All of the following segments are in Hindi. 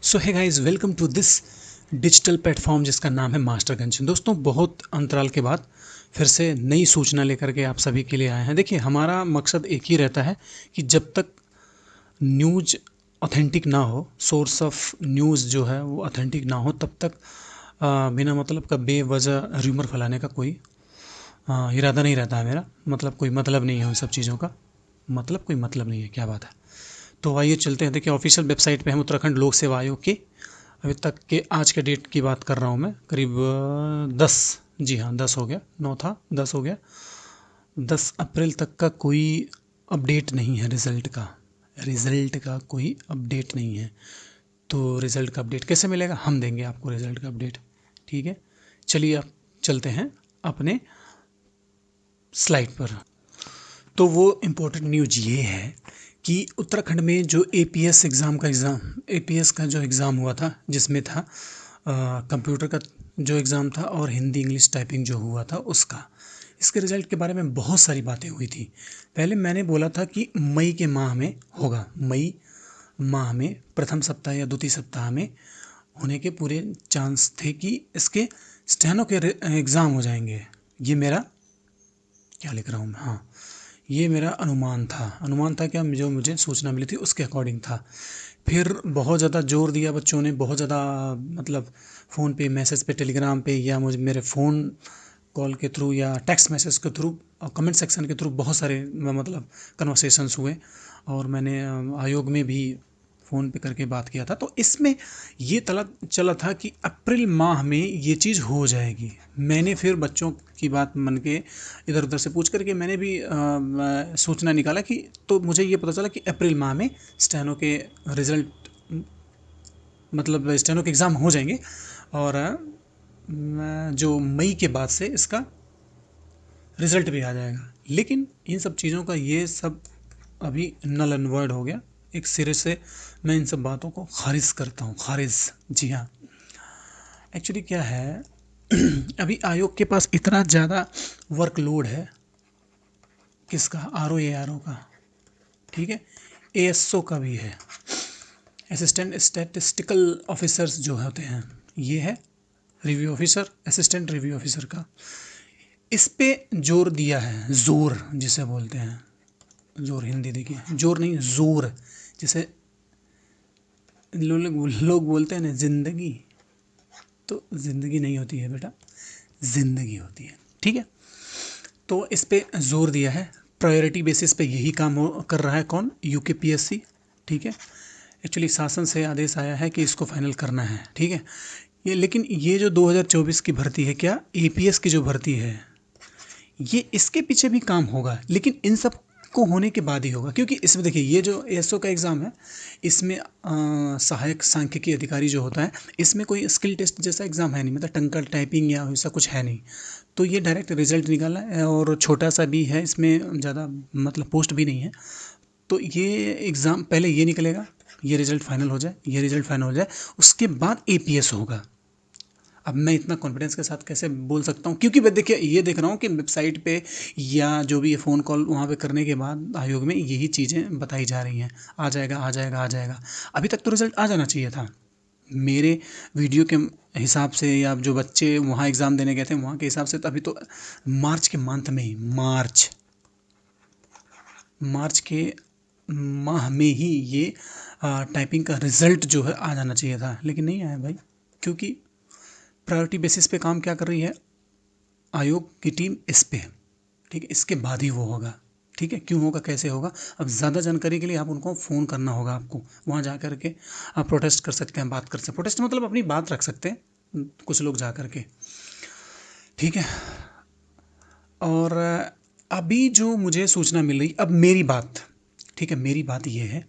सो है guys, welcome to this digital platform जिसका नाम है मास्टरगंज। दोस्तों, बहुत अंतराल के बाद फिर से नई सूचना लेकर के आप सभी के लिए आए हैं। देखिए, हमारा मकसद एक ही रहता है कि जब तक न्यूज़ ऑथेंटिक ना हो, सोर्स ऑफ न्यूज़ जो है वो ऑथेंटिक ना हो, तब तक बिना मतलब का बेवजह र्यूमर फैलाने का कोई इरादा नहीं रहता है मेरा। मतलब कोई मतलब नहीं है उन सब चीज़ों का, मतलब कोई मतलब नहीं है। क्या बात है। तो आइए चलते हैं। देखिए, ऑफिशियल वेबसाइट पे हम उत्तराखंड लोक सेवा आयोग के अभी तक के आज के डेट की बात कर रहा हूँ मैं, करीब 10, जी हाँ 10 हो गया, 9 था 10 हो गया, 10 अप्रैल तक का कोई अपडेट नहीं है रिज़ल्ट का कोई अपडेट नहीं है। तो रिज़ल्ट का अपडेट कैसे मिलेगा? हम देंगे आपको रिज़ल्ट का अपडेट। ठीक है, चलिए अब चलते हैं अपने स्लाइड पर। तो वो इम्पोर्टेंट न्यूज़ ये है कि उत्तराखंड में जो एपीएस का जो एग्ज़ाम हुआ था, जिसमें था कंप्यूटर का जो एग्ज़ाम था और हिंदी इंग्लिश टाइपिंग जो हुआ था उसका, इसके रिज़ल्ट के बारे में बहुत सारी बातें हुई थी। पहले मैंने बोला था कि मई के माह में होगा, मई माह में प्रथम सप्ताह या द्वितीय सप्ताह में होने के पूरे चांस थे कि इसके स्टेनो के एग्ज़ाम हो जाएंगे। ये मेरा क्या लिख रहा हूँ मैं, हाँ, ये मेरा अनुमान था क्या, जो मुझे सूचना मिली थी उसके अकॉर्डिंग था। फिर बहुत ज़्यादा जोर दिया बच्चों ने, बहुत ज़्यादा मतलब फ़ोन पे, मैसेज पे, टेलीग्राम पे, या मुझे मेरे फ़ोन कॉल के थ्रू या टेक्स्ट मैसेज के थ्रू और कमेंट सेक्शन के थ्रू बहुत सारे मतलब कन्वर्सेशंस हुए। और मैंने आयोग में भी फ़ोन पे करके बात किया था। तो इसमें ये तला चला था कि अप्रैल माह में ये चीज़ हो जाएगी। मैंने फिर बच्चों की बात मान के इधर उधर से पूछ करके मैंने भी सूचना निकाला कि, तो मुझे ये पता चला कि अप्रैल माह में स्टेनो के रिज़ल्ट, मतलब स्टेनो के एग्ज़ाम हो जाएंगे। और जो मई के बाद से इसका रिज़ल्ट भी आ जाएगा। लेकिन इन सब चीज़ों का ये सब अभी नल एंड वर्ड हो गया। एक सिरे से मैं इन सब बातों को खारिज करता हूँ, खारिज। जी हाँ, एक्चुअली क्या है, अभी आयोग के पास इतना ज़्यादा वर्कलोड है। किसका? आर ओ का, ठीक है, एएसओ का भी है, असिस्टेंट स्टैटिस्टिकल ऑफिसर्स जो होते हैं, ये है review officer, assistant review officer का। इस पे जोर दिया है, जोर जिसे बोलते हैं, जोर हिंदी देखिए, जोर नहीं जोर। जैसे लोग बोलते हैं ना जिंदगी, तो जिंदगी नहीं होती है बेटा, जिंदगी होती है। ठीक है, तो इस पे जोर दिया है। प्रायोरिटी बेसिस पे यही काम कर रहा है कौन? यूकेपीएससी। ठीक है, एक्चुअली शासन से आदेश आया है कि इसको फाइनल करना है। ठीक है, ये लेकिन ये जो 2024 की भर्ती है, क्या एपीएस की जो भर्ती है, ये इसके पीछे भी काम होगा, लेकिन इन सब को होने के बाद ही होगा। क्योंकि इसमें देखिए, ये जो एएसओ का एग्ज़ाम है, इसमें सहायक सांख्यिकी अधिकारी जो होता है, इसमें कोई स्किल टेस्ट जैसा एग्ज़ाम है नहीं, मतलब टंकल टाइपिंग या ऐसा कुछ है नहीं। तो ये डायरेक्ट रिजल्ट निकाला है और छोटा सा भी है, इसमें ज़्यादा मतलब पोस्ट भी नहीं है। तो ये एग्ज़ाम पहले ये निकलेगा, ये रिज़ल्ट फाइनल हो जाए, ये रिज़ल्ट फाइनल हो जाए, उसके बाद एपीएस होगा। अब मैं इतना कॉन्फिडेंस के साथ कैसे बोल सकता हूँ, क्योंकि मैं देखिए ये देख रहा हूँ कि वेबसाइट पे या जो भी ये फ़ोन कॉल वहाँ पे करने के बाद आयोग में यही चीज़ें बताई जा रही हैं, आ जाएगा आ जाएगा आ जाएगा। अभी तक तो रिज़ल्ट आ जाना चाहिए था मेरे वीडियो के हिसाब से, या जो बच्चे वहाँ एग्ज़ाम देने गए थे वहाँ के हिसाब से। तो अभी तो मार्च के मंथ में ही, मार्च के माह में ही ये टाइपिंग का रिज़ल्ट जो है आ जाना चाहिए था, लेकिन नहीं आया भाई। क्योंकि प्रायोरिटी बेसिस पे काम क्या कर रही है आयोग की टीम? इस पे, ठीक है, इसके बाद ही वो होगा। ठीक है, क्यों होगा, कैसे होगा, अब ज़्यादा जानकारी के लिए आप उनको फ़ोन करना होगा आपको, वहाँ जा कर के आप प्रोटेस्ट कर सकते हैं, बात कर सकते हैं। प्रोटेस्ट मतलब अपनी बात रख सकते हैं कुछ लोग जा कर के। ठीक है, और अभी जो मुझे सूचना मिल रही, अब मेरी बात, ठीक है, मेरी बात ये है,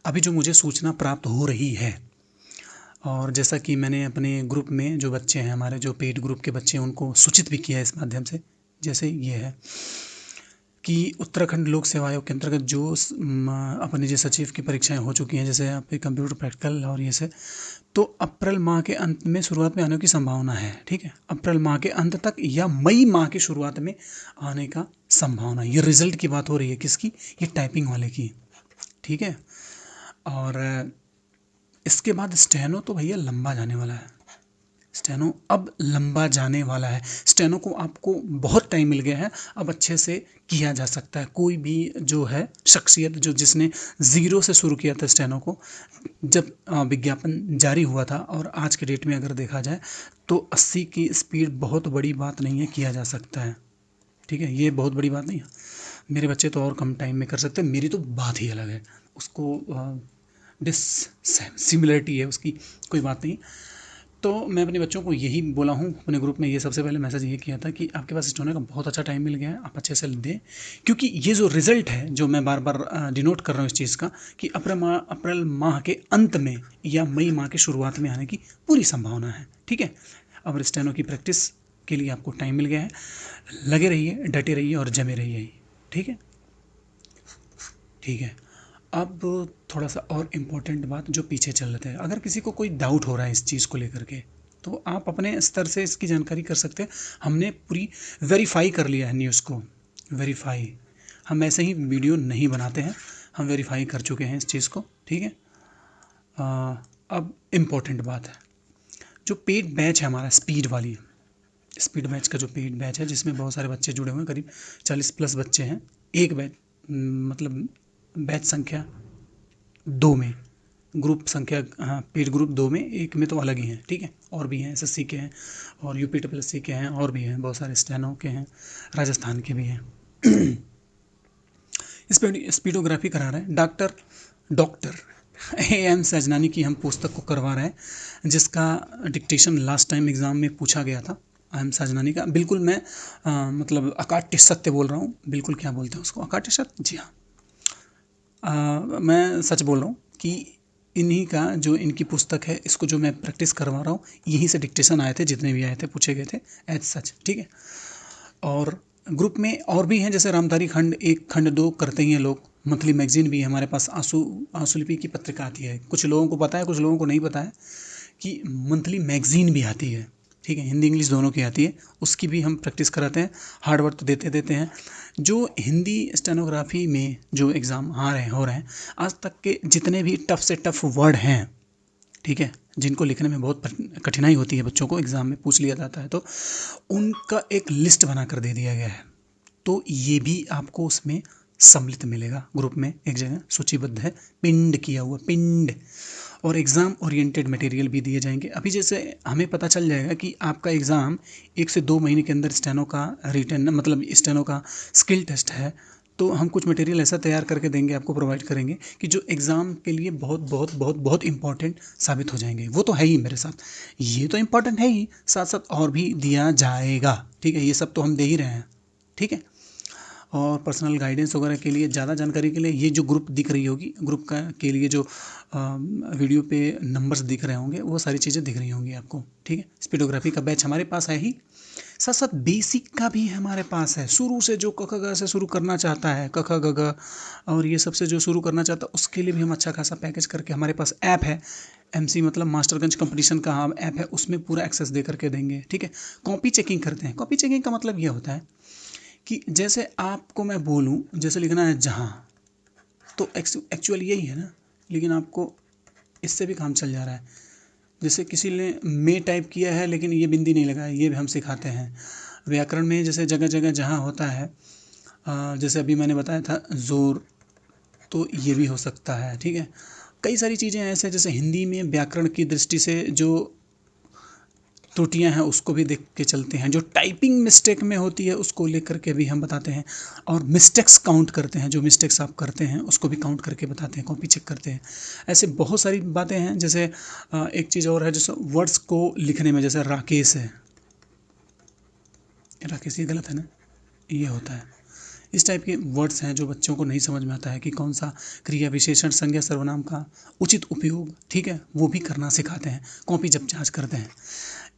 अभी जो मुझे सूचना प्राप्त हो रही है, और जैसा कि मैंने अपने ग्रुप में जो बच्चे हैं, हमारे जो पेड ग्रुप के बच्चे हैं, उनको सूचित भी किया है इस माध्यम से। जैसे ये है कि उत्तराखंड लोक सेवा आयोग के अंतर्गत जो अपने जो सचिव की परीक्षाएं हो चुकी हैं, जैसे आपके कंप्यूटर प्रैक्टिकल और ये से, तो अप्रैल माह के अंत में, शुरुआत में आने की संभावना है। ठीक है, अप्रैल माह के अंत तक या मई माह की शुरुआत में आने का संभावना है। ये रिजल्ट की बात हो रही है, किसकी? ये टाइपिंग वाले की। ठीक है, और इसके बाद स्टेनो तो भैया लंबा जाने वाला है। स्टेनो अब लंबा जाने वाला है। स्टेनो को आपको बहुत टाइम मिल गया है, अब अच्छे से किया जा सकता है। कोई भी जो है शख्सियत जो जिसने ज़ीरो से शुरू किया था स्टेनो को, जब विज्ञापन जारी हुआ था और आज के डेट में अगर देखा जाए तो 80 की स्पीड बहुत बड़ी बात नहीं है, किया जा सकता है। ठीक है, ये बहुत बड़ी बात नहीं है। मेरे बच्चे तो और कम टाइम में कर सकते हैं, मेरी तो बात ही अलग है। उसको डिस सिमिलरिटी है उसकी, कोई बात नहीं। तो मैं अपने बच्चों को यही बोला हूँ, अपने ग्रुप में ये सबसे पहले मैसेज ये किया था कि आपके पास स्टोन का बहुत अच्छा टाइम मिल गया है, आप अच्छे से दें। क्योंकि ये जो रिजल्ट है जो मैं बार बार डिनोट कर रहा हूँ इस चीज़ का, कि अप्रैल माह के अंत में या मई माह के शुरुआत में आने की पूरी संभावना है। ठीक है, अब स्टेनो की प्रैक्टिस के लिए आपको टाइम मिल गया है, लगे रहिए, डटे रहिए और जमे रहिए। ठीक है, ठीक है। अब थोड़ा सा और इम्पोर्टेंट बात जो पीछे चल रहे थे, अगर किसी को कोई डाउट हो रहा है इस चीज़ को लेकर के, तो आप अपने स्तर से इसकी जानकारी कर सकते हैं। हमने पूरी वेरीफाई कर लिया है न्यूज़ को, वेरीफाई। हम ऐसे ही वीडियो नहीं बनाते हैं, हम वेरीफाई कर चुके हैं इस चीज़ को। ठीक है, अब इम्पोर्टेंट बात है, जो पेड बैच है हमारा स्पीड वाली, स्पीड बैच का जो पेड बैच है जिसमें बहुत सारे बच्चे जुड़े हुए हैं, करीब 40+ बच्चे हैं। एक बैच मतलब बैच संख्या 2 में, ग्रुप संख्या, हाँ पेड ग्रुप 2 में, एक में तो अलग ही हैं। ठीक है, और भी हैं, एसएससी के हैं और यूपी के हैं, और भी हैं बहुत सारे, स्टेनो के हैं, राजस्थान के भी हैं। स्पीडोग्राफी करा रहे हैं डॉक्टर डॉक्टर AM सजनानी की हम पुस्तक को करवा रहे हैं, जिसका डिक्टेशन लास्ट टाइम एग्ज़ाम में पूछा गया था। AM सजनानी का, बिल्कुल मैं मतलब अकाट्य सत्य बोल रहा हूँ, बिल्कुल क्या बोलते हैं उसको, अकाट्य सत्य, जी हाँ। मैं सच बोल रहा हूँ कि इन्हीं का जो इनकी पुस्तक है, इसको जो मैं प्रैक्टिस करवा रहा हूँ, यहीं से डिक्टेशन आए थे, जितने भी आए थे पूछे गए थे एज सच। ठीक है, और ग्रुप में और भी हैं, जैसे रामधारी खंड 1 खंड 2 करते ही हैं लोग। मंथली मैगजीन भी है हमारे पास, आंसुलिपि की पत्रिका आती है, कुछ लोगों को पता है, कुछ लोगों को नहीं पता है कि मंथली मैगजीन भी आती है। ठीक है, हिंदी इंग्लिश दोनों की आती है, उसकी भी हम प्रैक्टिस कराते हैं। हार्ड वर्क तो देते देते हैं। जो हिंदी स्टेनोग्राफी में जो एग्ज़ाम आ रहे हैं, हो रहे हैं, आज तक के जितने भी टफ से टफ वर्ड हैं, ठीक है, जिनको लिखने में बहुत कठिनाई होती है, बच्चों को एग्ज़ाम में पूछ लिया जाता है, तो उनका एक लिस्ट बना कर दे दिया गया है। तो ये भी आपको उसमें सम्मिलित मिलेगा, ग्रुप में एक जगह सूचीबद्ध है, पिंड किया हुआ, पिंड। और एग्ज़ाम ओरिएंटेड मटेरियल भी दिए जाएंगे। अभी जैसे हमें पता चल जाएगा कि आपका एग्ज़ाम 1 से 2 महीने के अंदर स्टेनो का रिटन मतलब स्टेनो का स्किल टेस्ट है, तो हम कुछ मटेरियल ऐसा तैयार करके देंगे, आपको प्रोवाइड करेंगे कि जो एग्ज़ाम के लिए बहुत बहुत बहुत बहुत इंपॉर्टेंट साबित हो जाएंगे। वो तो है ही मेरे साथ, ये तो इम्पॉर्टेंट है ही, साथ साथ और भी दिया जाएगा। ठीक है, ये सब तो हम दे ही रहे हैं। ठीक है, और पर्सनल गाइडेंस वगैरह के लिए, ज़्यादा जानकारी के लिए, ये जो ग्रुप दिख रही होगी, ग्रुप का के लिए जो वीडियो पे नंबर्स दिख रहे होंगे, वो सारी चीज़ें दिख रही होंगी आपको। ठीक है, स्पीडोग्राफी का बैच हमारे पास है ही, साथ साथ बेसिक का भी हमारे पास है। शुरू से जो क ख ग से शुरू करना चाहता है, क ख ग घ और ये सबसे जो शुरू करना चाहता है, उसके लिए भी हम अच्छा खासा पैकेज करके, हमारे पास ऐप है, MC मतलब मास्टरगंज कंपटीशन का हम ऐप है, उसमें पूरा एक्सेस दे करके देंगे। ठीक है, कॉपी चेकिंग करते हैं। कॉपी चेकिंग का मतलब ये होता है कि जैसे आपको मैं बोलूँ, जैसे लिखना है जहाँ, तो एक्चुअल यही है ना, लेकिन आपको इससे भी काम चल जा रहा है। जैसे किसी ने में टाइप किया है लेकिन ये बिंदी नहीं लगा है, ये भी हम सिखाते हैं। व्याकरण में जैसे जगह जगह जहाँ होता है, जैसे अभी मैंने बताया था ज़ोर, तो ये भी हो सकता है। ठीक है, कई सारी चीज़ें ऐसे, जैसे हिंदी में व्याकरण की दृष्टि से जो त्रुटियां हैं उसको भी देख के चलते हैं, जो टाइपिंग मिस्टेक में होती है उसको लेकर के भी हम बताते हैं, और मिस्टेक्स काउंट करते हैं, जो मिस्टेक्स आप करते हैं उसको भी काउंट करके बताते हैं, कॉपी चेक करते हैं। ऐसे बहुत सारी बातें हैं। जैसे एक चीज़ और है, जैसे वर्ड्स को लिखने में, जैसे राकेश है, राकेश ये गलत है ना, ये होता है। इस टाइप के वर्ड्स हैं जो बच्चों को नहीं समझ में आता है कि कौन सा क्रिया विशेषण संज्ञा सर्वनाम का उचित उपयोग, ठीक है, वो भी करना सिखाते हैं, कॉपी जब जांच करते हैं।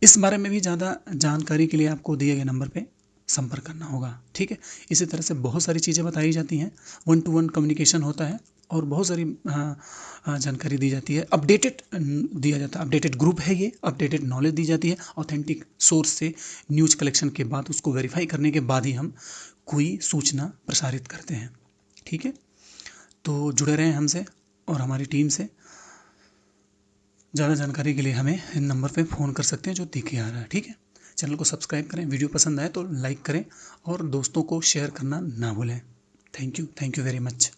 इस बारे में भी ज़्यादा जानकारी के लिए आपको दिए गए नंबर पे संपर्क करना होगा। ठीक है, इसी तरह से बहुत सारी चीज़ें बताई जाती हैं, 1-to-1 कम्युनिकेशन होता है, और बहुत सारी जानकारी दी जाती है, अपडेटेड दिया जाता है, अपडेटेड ग्रुप है ये, अपडेटेड नॉलेज दी जाती है, ऑथेंटिक सोर्स से न्यूज़ कलेक्शन के बाद, उसको वेरीफाई करने के बाद ही हम कोई सूचना प्रसारित करते हैं। ठीक है, तो जुड़े रहें हमसे और हमारी टीम से। ज़्यादा जानकारी के लिए हमें इन नंबर पे फ़ोन कर सकते हैं जो दिखे आ रहा है, ठीक है। चैनल को सब्सक्राइब करें, वीडियो पसंद आए तो लाइक करें और दोस्तों को शेयर करना ना भूलें। Thank you very much.